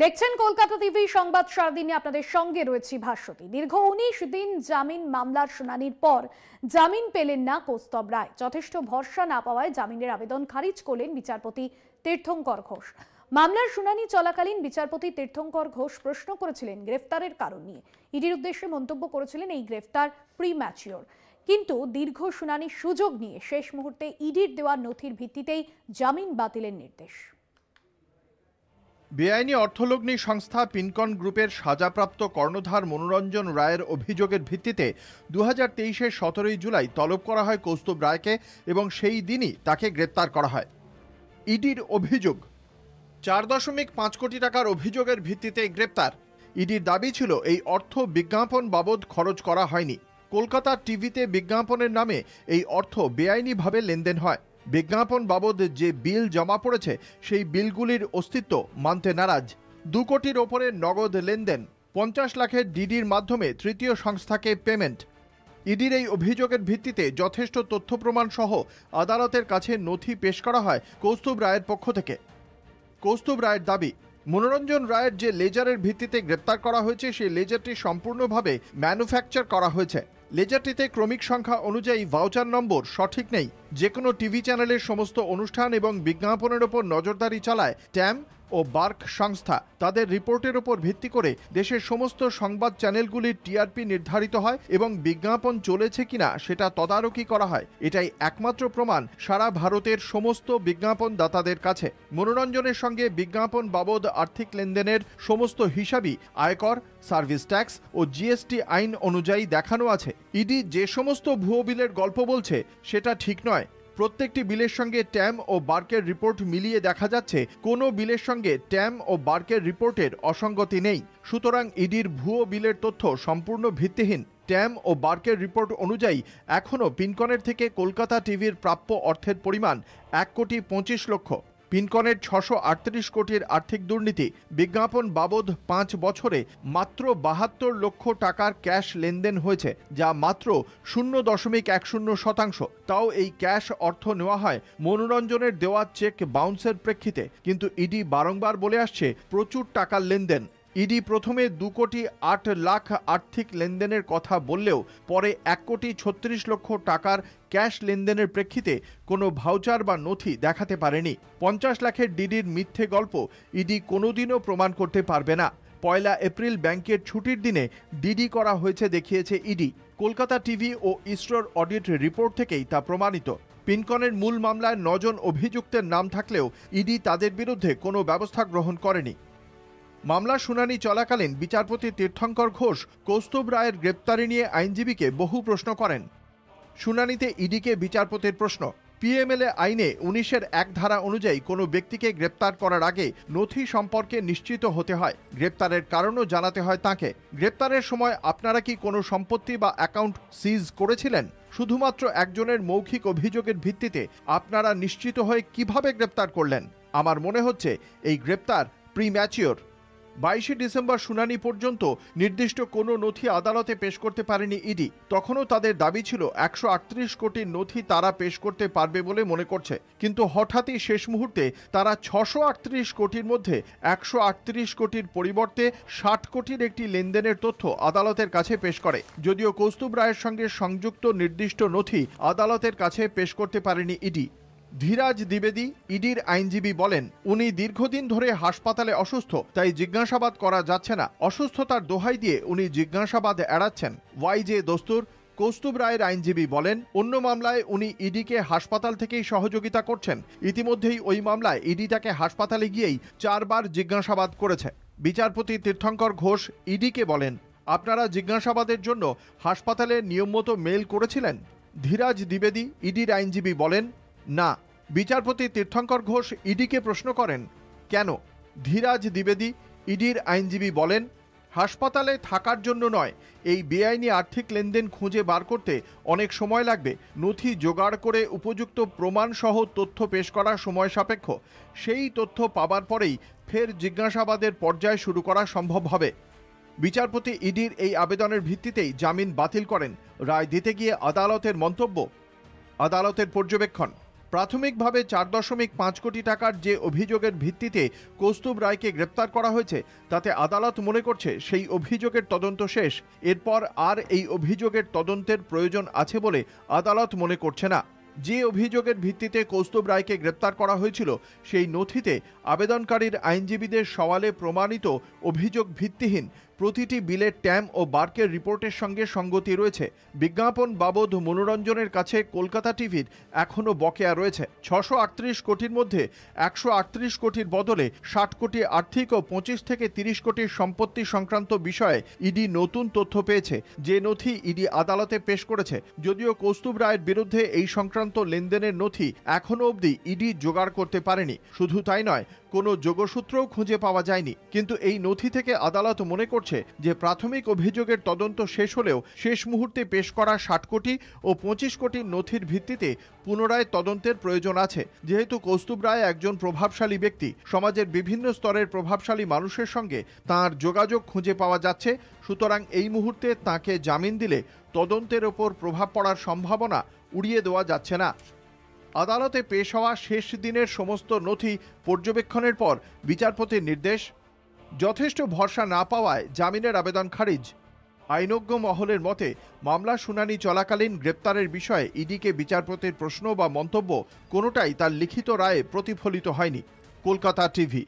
দেখছেন কলকাতা টিভি সংবাদ সারাদিনে আপনাদের সঙ্গে রয়েছে ভাস্বতী। দীর্ঘ 19 দিন জামিন মামলার শুনানির পর জামিন পেলেন না কৌস্তব রায়। যথেষ্ট ভরসা না পাওয়ায় জামিনের আবেদন খারিজ করলেন বিচারপতি তীর্থঙ্কর ঘোষ। মামলার শুনানি চলাকালীন বিচারপতি তীর্থঙ্কর ঘোষ প্রশ্ন করেছিলেন গ্রেফতারের কারণ নিয়ে। ইডির উদ্দেশ্যে মন্তব্য করেছিলেন এই গ্রেফতার প্রিম্যাচিওর। কিন্তু দীর্ঘ শুনানির সুযোগ নিয়ে শেষ মুহূর্তে ইডির দেওয়া নথির ভিত্তিতেই জামিন বাতিলের নির্দেশ। বেআইনি অর্থলগ্নি সংস্থা পিনকন গ্রুপের সাজাপ্রাপ্ত কর্ণধার মনোরঞ্জন রায়ের অভিযোগের ভিত্তিতে 2023-এর 17 জুলাই তলব করা হয় কৌস্তব রায়কে এবং সেই দিনই তাকে গ্রেপ্তার করা হয়। ইডির অভিযোগ 4.5 কোটি টাকার অভিযোগের ভিত্তিতে গ্রেপ্তার। ইডির দাবি ছিল এই অর্থ বিজ্ঞাপন বাবদ খরচ করা হয়নি। কলকাতা টিভিতে বিজ্ঞাপনের নামে এই অর্থ বেআইনিভাবে লেনদেন হয়। বিজ্ঞাপন বাবদ যে বিল জমা পড়েছে সেই বিলগুলির অস্তিত্ব মানতে নারাজ। 2 কোটির ওপরে নগদ লেনদেন, 50 লাখের ডিডির মাধ্যমে তৃতীয় সংস্থাকে পেমেন্ট। ইডির এই অভিযোগের ভিত্তিতে যথেষ্ট তথ্য প্রমাণ সহ আদালতের কাছে নথি পেশ করা হয় কৌস্তব রায়ের পক্ষ থেকে। কৌস্তব রায়ের দাবি, মনোরঞ্জন রায়ের যে লেজারের ভিত্তিতে গ্রেপ্তার করা হয়েছে সেই লেজারটি সম্পূর্ণভাবে ম্যানুফ্যাকচার করা হয়েছে। লেজারটিতে ক্রমিক সংখ্যা অনুযায়ী ভাউচার নম্বর সঠিক নেই। যে কোনো টিভি চ্যানেলের সমস্ত অনুষ্ঠান এবং বিজ্ঞাপনের ওপর নজরদারি চালায় ট্যাম ও বার্ক সংস্থা। তাদের রিপোর্টের ওপর ভিত্তি করে দেশের সমস্ত সংবাদ চ্যানেলগুলির টিআরপি নির্ধারিত হয় এবং বিজ্ঞাপন চলেছে কিনা সেটা তদারকি করা হয়। এটাই একমাত্র প্রমাণ সারা ভারতের সমস্ত বিজ্ঞাপন দাতাদের কাছে। মনোরঞ্জনের সঙ্গে বিজ্ঞাপন বাবদ আর্থিক লেনদেনের সমস্ত হিসাবই আয়কর, সার্ভিস ট্যাক্স ও জিএসটি আইন অনুযায়ী দেখানো আছে। ইডি যে সমস্ত ভুয়ো বিলের গল্প বলছে সেটা ঠিক নয়। প্রত্যেকটি বিলের সঙ্গে ট্যাম ও বার্কের রিপোর্ট মিলিয়ে দেখা যাচ্ছে কোনো বিলের সঙ্গে ট্যাম ও বার্কের রিপোর্টের অসঙ্গতি নেই। সুতরাং ইডির ভুয়ো বিলের তথ্য সম্পূর্ণ ভিত্তিহীন। ট্যাম ও বার্কের রিপোর্ট অনুযায়ী এখনও পিনকনের থেকে কলকাতা টিভির প্রাপ্য অর্থের পরিমাণ 1,25,00,000। পিনকনের 638 কোটির আর্থিক দুর্নীতি। বিজ্ঞাপন বাবদ 5 বছরে মাত্র 72 লক্ষ টাকার ক্যাশ লেনদেন হয়েছে, যা মাত্র 0.10%। তাও এই ক্যাশ অর্থ নেওয়া হয় মনোরঞ্জনের দেওয়া চেক বাউন্সের প্রেক্ষিতে। কিন্তু ইডি বারংবার বলে আসছে প্রচুর টাকার লেনদেন। ইডি প্রথমে 2 কোটি 8 লাখ আর্থিক লেনদেনের কথা বললেও পরে 1,36,00,000 টাকার ক্যাশ লেনদেনের প্রেক্ষিতে কোনো ভাউচার বা নথি দেখাতে পারেনি। 50 লাখের ডিডির মিথ্যে গল্প ইডি কোনোদিনও প্রমাণ করতে পারবে না। 1 এপ্রিল ব্যাংকের ছুটির দিনে ডিডি করা হয়েছে দেখিয়েছে ইডি। কলকাতা টিভি ও ইসরোর অডিট রিপোর্ট থেকেই তা প্রমাণিত। পিনকনের মূল মামলায় 9 জন অভিযুক্তের নাম থাকলেও ইডি তাদের বিরুদ্ধে কোনো ব্যবস্থা গ্রহণ করেনি। মামলা শুনানি চলাকালীন বিচারপতি তীর্থঙ্কর ঘোষ কৌস্তব রায়ের গ্রেপ্তারি নিয়ে আইনজীবীকে বহু প্রশ্ন করেন। শুনানিতে ইডিকে বিচারপতির প্রশ্ন, পিএমএলএ আইনে 19-এর 1 ধারা অনুযায়ী কোনো ব্যক্তিকে গ্রেপ্তার করার আগে নথি সম্পর্কে নিশ্চিত হতে হয়। গ্রেপ্তারের কারণও জানাতে হয় তাকে। গ্রেপ্তারের সময় আপনারা কি কোনো সম্পত্তি বা অ্যাকাউন্ট সিজ করেছিলেন? শুধুমাত্র একজনের মৌখিক অভিযোগের ভিত্তিতে আপনারা নিশ্চিত হয়ে কিভাবে গ্রেপ্তার করলেন? আমার মনে হচ্ছে এই গ্রেপ্তার প্রিম্যাচিওর। 22 ডিসেম্বর শুনানি পর্যন্ত নির্দিষ্ট কোনো নথি আদালতে পেশ করতে পারেনি ইডি। তখনও তাদের দাবি ছিল 138 কোটির নথি তারা পেশ করতে পারবে বলে মনে করছে। কিন্তু হঠাৎই শেষ মুহূর্তে তারা 638 কোটির মধ্যে 138 কোটির পরিবর্তে 60 কোটির একটি লেনদেনের তথ্য আদালতের কাছে পেশ করে। যদিও কৌস্তব রায়ের সঙ্গে সংযুক্ত নির্দিষ্ট নথি আদালতের কাছে পেশ করতে পারেনি ইডি। ধীরাজ দ্বিবেদী, ইডির আইনজীবী বলেন, উনি দীর্ঘদিন ধরে হাসপাতালে অসুস্থ, তাই জিজ্ঞাসাবাদ করা যাচ্ছে না। অসুস্থতার দোহাই দিয়ে উনি জিজ্ঞাসাবাদ এড়াচ্ছেন। ওয়াইজে দস্তুর, কৌস্তব রায়ের আইনজীবী বলেন, অন্য মামলায় উনি ইডিকে হাসপাতাল থেকেই সহযোগিতা করছেন। ইতিমধ্যেই ওই মামলায় ইডি তাকে হাসপাতালে গিয়েই 4 বার জিজ্ঞাসাবাদ করেছে। বিচারপতি তীর্থঙ্কর ঘোষ ইডিকে বলেন, আপনারা জিজ্ঞাসাবাদের জন্য হাসপাতালে নিয়মমতো মেল করেছিলেন? ধীরাজ দ্বিবেদী, ইডির আইনজীবী বলেন, না। বিচারপতি তীর্থঙ্কর ঘোষ ইডিকে প্রশ্ন করেন, কেন? ধীরাজ দ্বিবেদী, ইডির আইনজীবী বলেন, হাসপাতালে থাকার জন্য নয়, এই বেআইনি আর্থিক লেনদেন খুঁজে বার করতে অনেক সময় লাগবে। নথি জোগাড় করে উপযুক্ত প্রমাণ সহ তথ্য পেশ করা সময় সাপেক্ষ। সেই তথ্য পাবার পরেই ফের জিজ্ঞাসাবাদের পর্যায় শুরু করা সম্ভব হবে। বিচারপতি ইডির এই আবেদনের ভিত্তিতেই জামিন বাতিল করেন। রায় দিতে গিয়ে আদালতের মন্তব্য, আদালতের পর্যবেক্ষণ, প্রাথমিকভাবে 4.5 কোটি টাকার যে অভিযোগের ভিত্তিতে কৌস্তুভ রায়কে গ্রেপ্তার করা হয়েছে তাতে আদালত মনে করছে সেই অভিযোগের তদন্ত শেষ। এরপর আর এই অভিযোগের তদন্তের প্রয়োজন আছে বলে আদালত মনে করছে না। যে অভিযোগের ভিত্তিতে কৌস্তুভ রায়কে গ্রেপ্তার করা হয়েছিল সেই নথিতে আবেদনকারীর আইনজীবীদের সওয়ালে প্রমাণিত অভিযোগ ভিত্তিহীন, প্রতিটি বিলের ট্যাম ও বার্কের রিপোর্টের সঙ্গে সঙ্গতি রয়েছে। বিজ্ঞাপন বাবদ মনোরঞ্জনের কাছে কলকাতা টিভির এখনও বকেয়া রয়েছে 638 কোটির মধ্যে 138 কোটির বদলে 60 কোটি আর্থিক ও 25 থেকে 30 কোটির সম্পত্তি সংক্রান্ত বিষয়ে ইডি নতুন তথ্য পেয়েছে, যে নথি ইডি আদালতে পেশ করেছে। যদিও কৌস্তুভ রায়ের বিরুদ্ধে এই সংক্রান্ত লেনদেনের নথি এখনও অবধি ইডি জোগাড় করতে পারেনি। শুধু তাই নয়, কোনো যোগসূত্রও খুঁজে পাওয়া যায়নি। কিন্তু এই নথি থেকে আদালত মনে করছে যে প্রাথমিক অভিযোগের তদন্ত শেষ হলেও শেষ মুহূর্তে পেশ করা 60 কোটি ও 25 কোটির নথির ভিত্তিতে পুনরায় তদন্তের প্রয়োজন আছে। যেহেতু কৌস্তুভ রায় একজন প্রভাবশালী ব্যক্তি, সমাজের বিভিন্ন স্তরের প্রভাবশালী মানুষের সঙ্গে তাঁর যোগাযোগ খুঁজে পাওয়া যাচ্ছে, সুতরাং এই মুহূর্তে তাঁকে জামিন দিলে তদন্তের ওপর প্রভাব পড়ার সম্ভাবনা উড়িয়ে দেওয়া যাচ্ছে না। আদালতে পেশ হওয়া শেষ দিনের সমস্ত নথি পর্যবেক্ষণের পর বিচারপতির নির্দেশ। যথেষ্ট ভরসা না পাওয়ায় জামিনের আবেদন খারিজ। আইনজ্ঞ মহলের মতে মামলা শুনানি চলাকালীন গ্রেপ্তারের বিষয়ে ইডিকে বিচারপতির প্রশ্ন বা মন্তব্য কোনোটাই তার লিখিত রায়ে প্রতিফলিত হয়নি। কলকাতা টিভি।